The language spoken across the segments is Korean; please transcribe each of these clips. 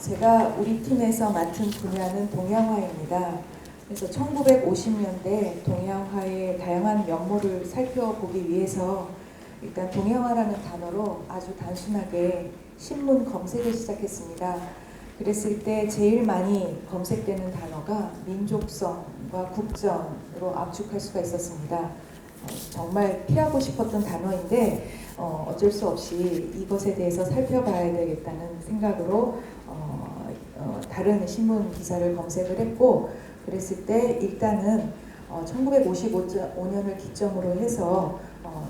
제가 우리 팀에서 맡은 분야는 동양화입니다. 그래서 1950년대 동양화의 다양한 면모를 살펴보기 위해서 일단 동양화라는 단어로 아주 단순하게 신문 검색을 시작했습니다. 그랬을 때 제일 많이 검색되는 단어가 민족성과 국전으로 압축할 수가 있었습니다. 정말 피하고 싶었던 단어인데 어쩔 수 없이 이것에 대해서 살펴봐야 되겠다는 생각으로 다른 신문 기사를 검색을 했고, 그랬을 때 일단은 1955년을 기점으로 해서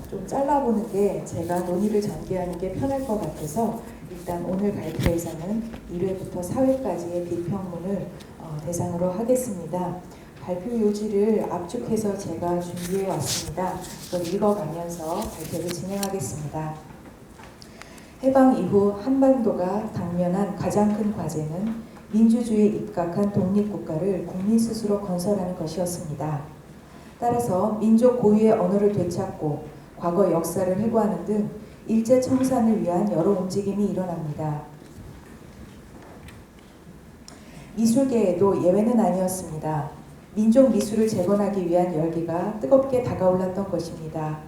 좀 잘라보는 게 제가 논의를 전개하는 게 편할 것 같아서 일단 오늘 발표에서는 1회부터 4회까지의 비평문을 대상으로 하겠습니다. 발표 요지를 압축해서 제가 준비해 왔습니다. 그걸 읽어가면서 발표를 진행하겠습니다. 해방 이후 한반도가 당면한 가장 큰 과제는 민주주의에 입각한 독립국가를 국민 스스로 건설하는 것이었습니다. 따라서 민족 고유의 언어를 되찾고 과거 역사를 회고하는 등 일제 청산을 위한 여러 움직임이 일어납니다. 미술계에도 예외는 아니었습니다. 민족 미술을 재건하기 위한 열기가 뜨겁게 다가올랐던 것입니다.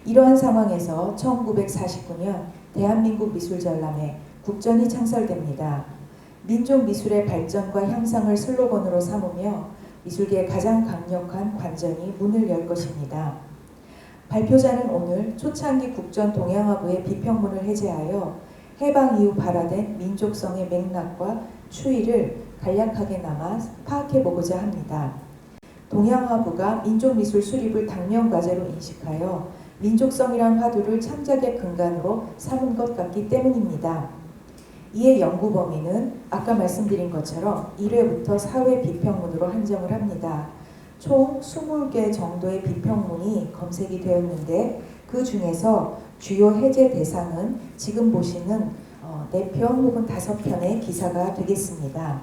이러한 상황에서 1949년 대한민국 미술전람회 국전이 창설됩니다. 민족 미술의 발전과 향상을 슬로건으로 삼으며 미술계의 가장 강력한 관전이 문을 열 것입니다. 발표자는 오늘 초창기 국전 동양화부의 비평문을 해제하여 해방 이후 발화된 민족성의 맥락과 추이를 간략하게나마 파악해보고자 합니다. 동양화부가 민족미술 수립을 당면과제로 인식하여 민족성이란 화두를 창작의 근간으로 삼은 것 같기 때문입니다. 이에 연구 범위는 아까 말씀드린 것처럼 1회부터 4회 비평문으로 한정을 합니다. 총 20개 정도의 비평문이 검색이 되었는데 그 중에서 주요 해제 대상은 지금 보시는 4편 혹은 5편의 기사가 되겠습니다.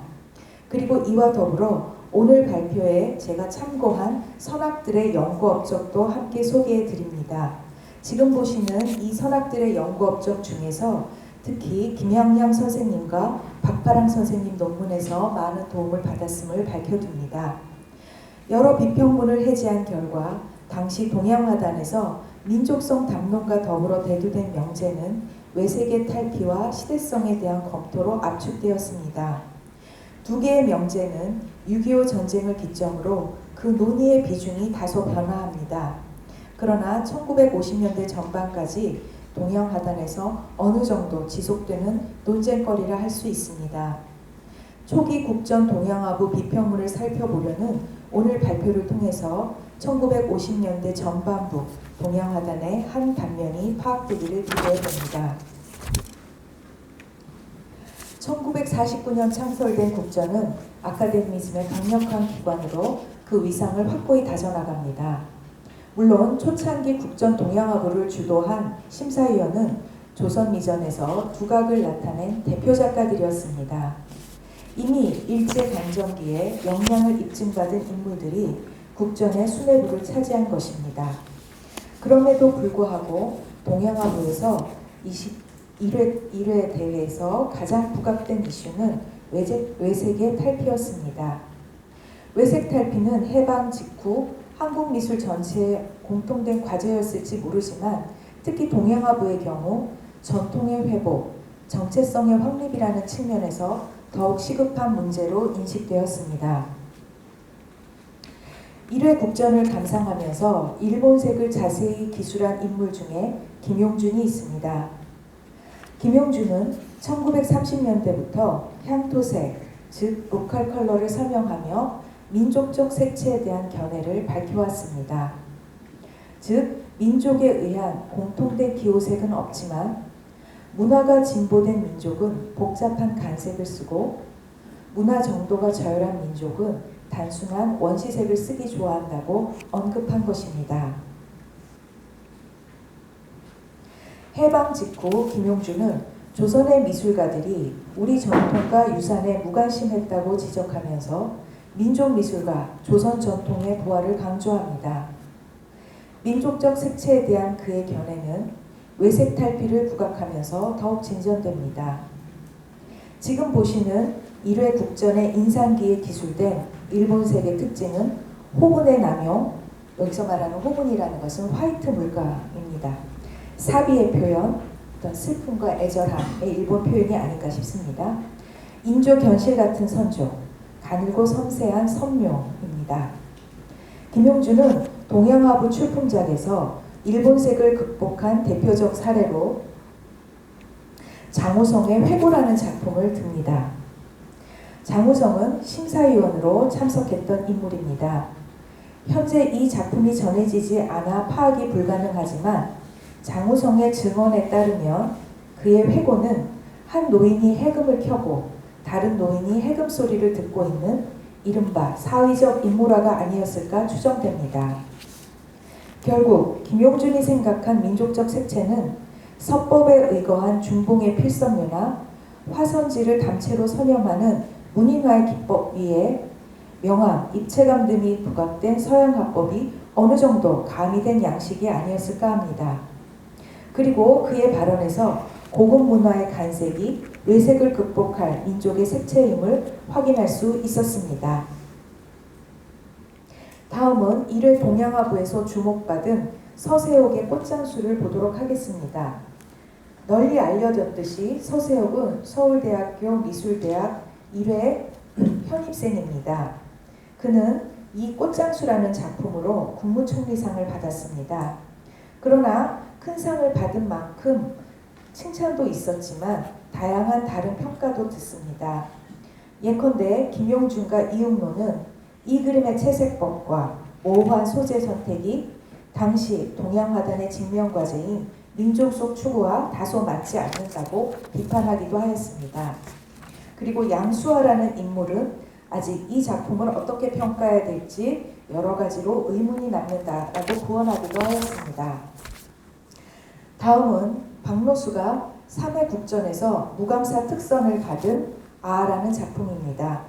그리고 이와 더불어 오늘 발표에 제가 참고한 선학들의 연구 업적도 함께 소개해 드립니다. 지금 보시는 이 선학들의 연구 업적 중에서 특히 김양양 선생님과 박파랑 선생님 논문에서 많은 도움을 받았음을 밝혀둡니다. 여러 비평문을 해제한 결과 당시 동양화단에서 민족성 담론과 더불어 대두된 명제는 외색의 탈피와 시대성에 대한 검토로 압축되었습니다. 두 개의 명제는 6.25 전쟁을 기점으로 그 논의의 비중이 다소 변화합니다. 그러나 1950년대 전반까지 동양화단에서 어느 정도 지속되는 논쟁거리라 할 수 있습니다. 초기 국전 동양화부 비평문을 살펴보려는 오늘 발표를 통해서 1950년대 전반부 동양화단의 한 단면이 파악되기를 기대해 봅니다. 1949년 창설된 국전은 아카데미즘의 강력한 기관으로 그 위상을 확고히 다져나갑니다. 물론 초창기 국전 동양화부를 주도한 심사위원은 조선미전에서 두각을 나타낸 대표 작가들이었습니다. 이미 일제강점기에 역량을 입증받은 인물들이 국전의 수뇌부를 차지한 것입니다. 그럼에도 불구하고 동양화부에서 1회 대회에서 가장 부각된 이슈는 외색의 탈피였습니다. 외색 탈피는 해방 직후 한국 미술 전체의 공통된 과제였을지 모르지만 특히 동양화부의 경우 전통의 회복, 정체성의 확립이라는 측면에서 더욱 시급한 문제로 인식되었습니다. 1회 국전을 감상하면서 일본색을 자세히 기술한 인물 중에 김용준이 있습니다. 김용준은 1930년대부터 향토색, 즉 로컬 컬러를 설명하며 민족적 색채에 대한 견해를 밝혀왔습니다. 즉 민족에 의한 공통된 기호색은 없지만 문화가 진보된 민족은 복잡한 간색을 쓰고 문화 정도가 저열한 민족은 단순한 원시색을 쓰기 좋아한다고 언급한 것입니다. 해방 직후 김용준은 조선의 미술가들이 우리 전통과 유산에 무관심했다고 지적하면서 민족미술과 조선 전통의 부활을 강조합니다. 민족적 색채에 대한 그의 견해는 외색 탈피를 부각하면서 더욱 진전됩니다. 지금 보시는 1회 국전의 인상기에 기술된 일본색의 특징은 호분의 남용, 여기서 말하는 호분이라는 것은 화이트 물감입니다. 사비의 표현, 어떤 슬픔과 애절함의 일본 표현이 아닐까 싶습니다. 인조 견실 같은 선조, 가늘고 섬세한 선묘입니다. 김용준은 동양화부 출품작에서 일본색을 극복한 대표적 사례로 장우성의 회고라는 작품을 듭니다. 장우성은 심사위원으로 참석했던 인물입니다. 현재 이 작품이 전해지지 않아 파악이 불가능하지만 장우성의 증언에 따르면 그의 회고는 한 노인이 해금을 켜고 다른 노인이 해금 소리를 듣고 있는 이른바 사위적 인물화가 아니었을까 추정됩니다. 결국 김용준이 생각한 민족적 색채는 서법에 의거한 중봉의 필선묘나 화선지를 담채로 선염하는 문인화의 기법 위에 명암, 입체감 등이 부각된 서양화법이 어느 정도 가미된 양식이 아니었을까 합니다. 그리고 그의 발언에서 고급 문화의 간색이 외색을 극복할 민족의 색채임을 확인할 수 있었습니다. 다음은 1회 동양화부에서 주목받은 서세옥의 꽃장수를 보도록 하겠습니다. 널리 알려졌듯이 서세옥은 서울대학교 미술대학 1회 현입생입니다. 그는 이 꽃장수라는 작품으로 국무총리상을 받았습니다. 그러나 큰 상을 받은 만큼 칭찬도 있었지만 다양한 다른 평가도 듣습니다. 예컨대 김용준과 이응노는 이 그림의 채색법과 모호한 소재 선택이 당시 동양화단의 직면과제인 민족 속 추구와 다소 맞지 않는다고 비판하기도 하였습니다. 그리고 양수아라는 인물은 아직 이 작품을 어떻게 평가해야 될지 여러 가지로 의문이 남는다라고 구언하기도 하였습니다. 다음은 박노수가 3회 국전에서 무감사 특선을 받은 아라는 작품입니다.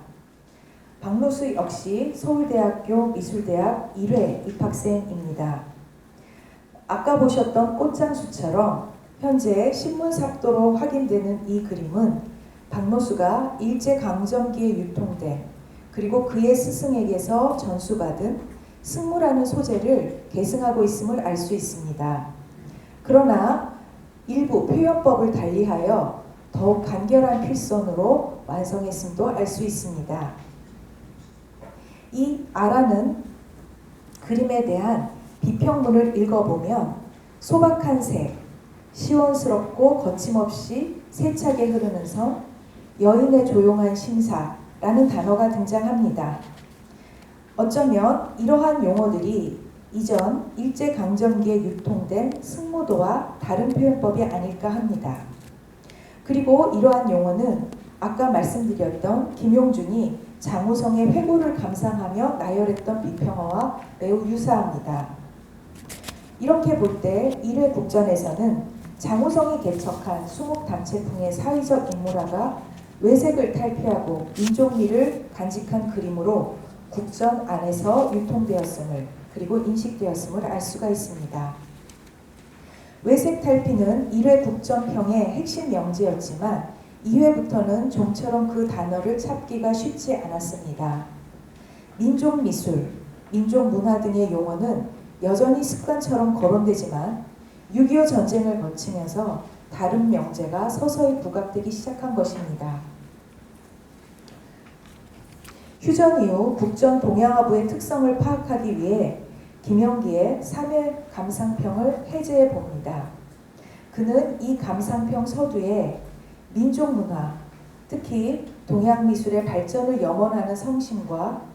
박노수 역시 서울대학교 미술대학 1회 입학생입니다. 아까 보셨던 꽃장수처럼 현재 신문삭도로 확인되는 이 그림은 박노수가 일제강점기에 유통된 그리고 그의 스승에게서 전수받은 승무라는 소재를 계승하고 있음을 알 수 있습니다. 그러나 일부 표현법을 달리하여 더욱 간결한 필선으로 완성했음도 알 수 있습니다. 이 아라는 그림에 대한 비평문을 읽어보면 소박한 색, 시원스럽고 거침없이 세차게 흐르는 선, 여인의 조용한 심사라는 단어가 등장합니다. 어쩌면 이러한 용어들이 이전 일제강점기에 유통된 승무도와 다른 표현법이 아닐까 합니다. 그리고 이러한 용어는 아까 말씀드렸던 김용준이 장우성의 회고를 감상하며 나열했던 비평어와 매우 유사합니다. 이렇게 볼 때 1회 국전에서는 장우성이 개척한 수묵담채풍의 사회적 인물화가 외색을 탈피하고 민족미를 간직한 그림으로 국전 안에서 유통되었음을 그리고 인식되었음을 알 수가 있습니다. 외색 탈피는 1회 국전평의 핵심 명제였지만 2회부터는 좀처럼 그 단어를 찾기가 쉽지 않았습니다. 민족미술, 민족문화 등의 용어는 여전히 습관처럼 거론되지만 6.25 전쟁을 거치면서 다른 명제가 서서히 부각되기 시작한 것입니다. 휴전 이후 국전 동양화부의 특성을 파악하기 위해 김영기의 3회 감상평을 해제해 봅니다. 그는 이 감상평 서두에 민족문화, 특히 동양미술의 발전을 염원하는 성심과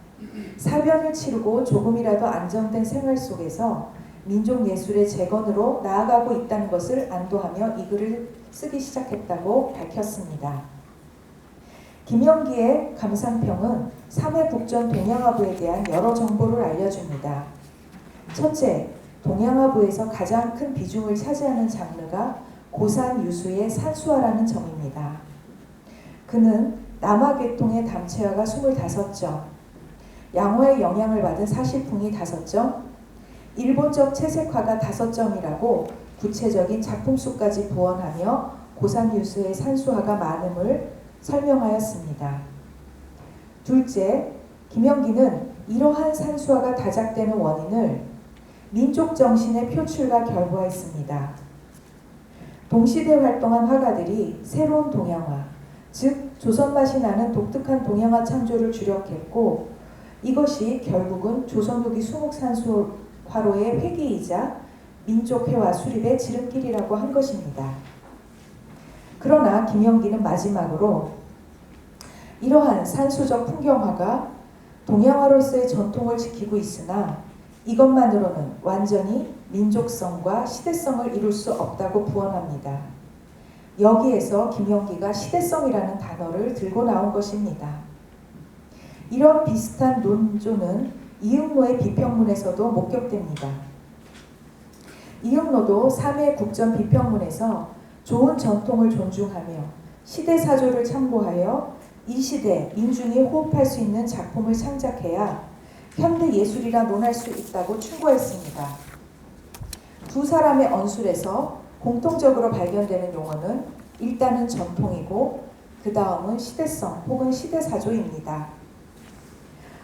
사변을 치르고 조금이라도 안정된 생활 속에서 민족예술의 재건으로 나아가고 있다는 것을 안도하며 이 글을 쓰기 시작했다고 밝혔습니다. 김영기의 감상평은 3회 국전 동양화부에 대한 여러 정보를 알려줍니다. 첫째, 동양화부에서 가장 큰 비중을 차지하는 장르가 고산 유수의 산수화라는 점입니다. 그는 남화계통의 담채화가 25점, 양화의 영향을 받은 사실풍이 5점, 일본적 채색화가 5점이라고 구체적인 작품 수까지 부언하며 고산 유수의 산수화가 많음을 설명하였습니다. 둘째, 김영기는 이러한 산수화가 다작되는 원인을 민족 정신의 표출과 결부하였습니다. 동시대 활동한 화가들이 새로운 동양화, 즉 조선 맛이 나는 독특한 동양화 창조를 주력했고, 이것이 결국은 조선 후기 수목산수화로의 회귀이자 민족회화 수립의 지름길이라고 한 것입니다. 그러나 김영기는 마지막으로 이러한 산수적 풍경화가 동양화로서의 전통을 지키고 있으나 이것만으로는 완전히 민족성과 시대성을 이룰 수 없다고 부언합니다. 여기에서 김영기가 시대성이라는 단어를 들고 나온 것입니다. 이런 비슷한 논조는 이응노의 비평문에서도 목격됩니다. 이응노도 3회 국전 비평문에서 좋은 전통을 존중하며 시대사조를 참고하여 이 시대 민중이 호흡할 수 있는 작품을 창작해야 현대 예술이라 논할 수 있다고 충고했습니다. 두 사람의 언술에서 공통적으로 발견되는 용어는 일단은 전통이고 그 다음은 시대성 혹은 시대사조입니다.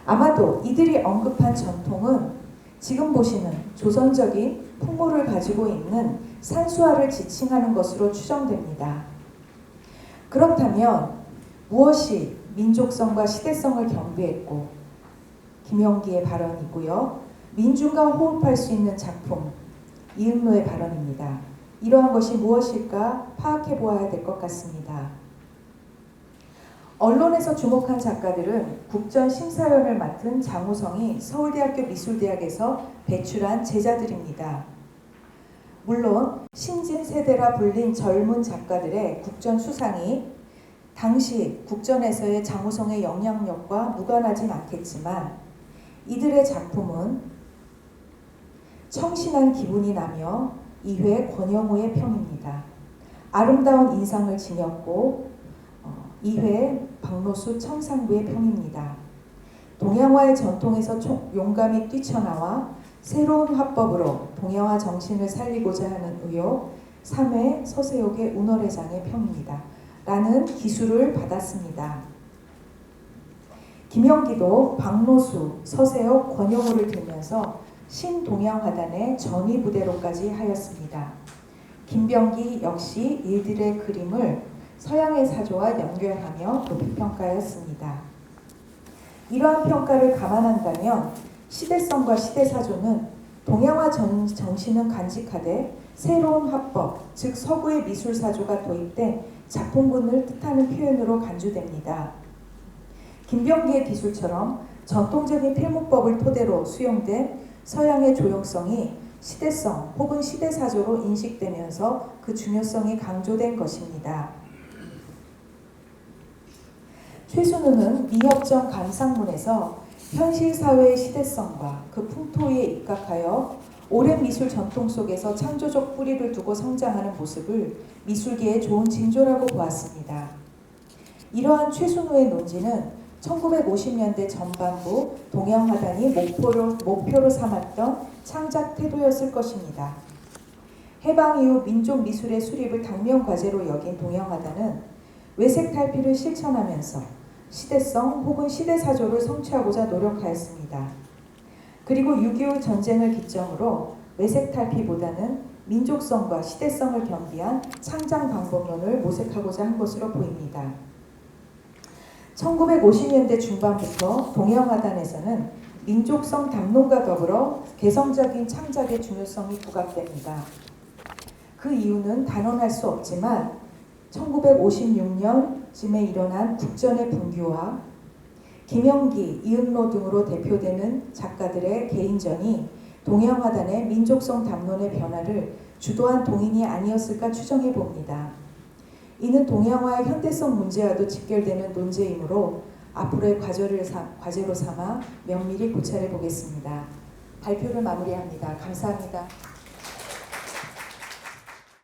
아마도 이들이 언급한 전통은 지금 보시는 조선적인 풍모를 가지고 있는 산수화를 지칭하는 것으로 추정됩니다. 그렇다면 무엇이 민족성과 시대성을 경비했고, 김영기의 발언이고요. 민중과 호흡할 수 있는 작품, 이응노의 발언입니다. 이러한 것이 무엇일까 파악해 보아야 될 것 같습니다. 언론에서 주목한 작가들은 국전 심사위원을 맡은 장우성이 서울대학교 미술대학에서 배출한 제자들입니다. 물론 신진 세대라 불린 젊은 작가들의 국전 수상이 당시 국전에서의 장우성의 영향력과 무관하진 않겠지만 이들의 작품은 청신한 기분이 나며 2회 권영우의 평입니다. 아름다운 인상을 지녔고 2회 박노수 청산구의 평입니다. 동양화의 전통에서 용감히 뛰쳐나와 새로운 화법으로 동양화 정신을 살리고자 하는 의욕 3회 서세옥의 운월회장의 평입니다. 라는 기술을 받았습니다. 김영기도 박노수, 서세옥, 권영우를 들면서 신동양화단의 전위부대로까지 하였습니다. 김병기 역시 이들의 그림을 서양의 사조와 연결하며 높이 평가하였습니다. 이러한 평가를 감안한다면 시대성과 시대사조는 동양화 정신은 간직하되 새로운 화법, 즉 서구의 미술사조가 도입된 작품군을 뜻하는 표현으로 간주됩니다. 김병기의 기술처럼 전통적인 필목법을 토대로 수용된 서양의 조형성이 시대성 혹은 시대사조로 인식되면서 그 중요성이 강조된 것입니다. 최순우는 미협정 감상문에서 현실 사회의 시대성과 그 풍토에 입각하여 오랜 미술 전통 속에서 창조적 뿌리를 두고 성장하는 모습을 미술계의 좋은 징조라고 보았습니다. 이러한 최순우의 논지는 1950년대 전반부 동양화단이 목표로 삼았던 창작 태도였을 것입니다. 해방 이후 민족 미술의 수립을 당면 과제로 여긴 동양화단은 외색 탈피를 실천하면서 시대성 혹은 시대사조를 성취하고자 노력하였습니다. 그리고 6.25 전쟁을 기점으로 외색 탈피보다는 민족성과 시대성을 겸비한 창작 방법론을 모색하고자 한 것으로 보입니다. 1950년대 중반부터 동양화단에서는 민족성 담론과 더불어 개성적인 창작의 중요성이 부각됩니다. 그 이유는 단언할 수 없지만 1956년쯤에 일어난 국전의 분규와 김영기, 이응노 등으로 대표되는 작가들의 개인전이 동양화단의 민족성 담론의 변화를 주도한 동인이 아니었을까 추정해 봅니다. 이는 동양화의 현대성 문제와도 직결되는 논제이므로 앞으로의 과제로 삼아 면밀히 고찰해 보겠습니다. 발표를 마무리합니다. 감사합니다.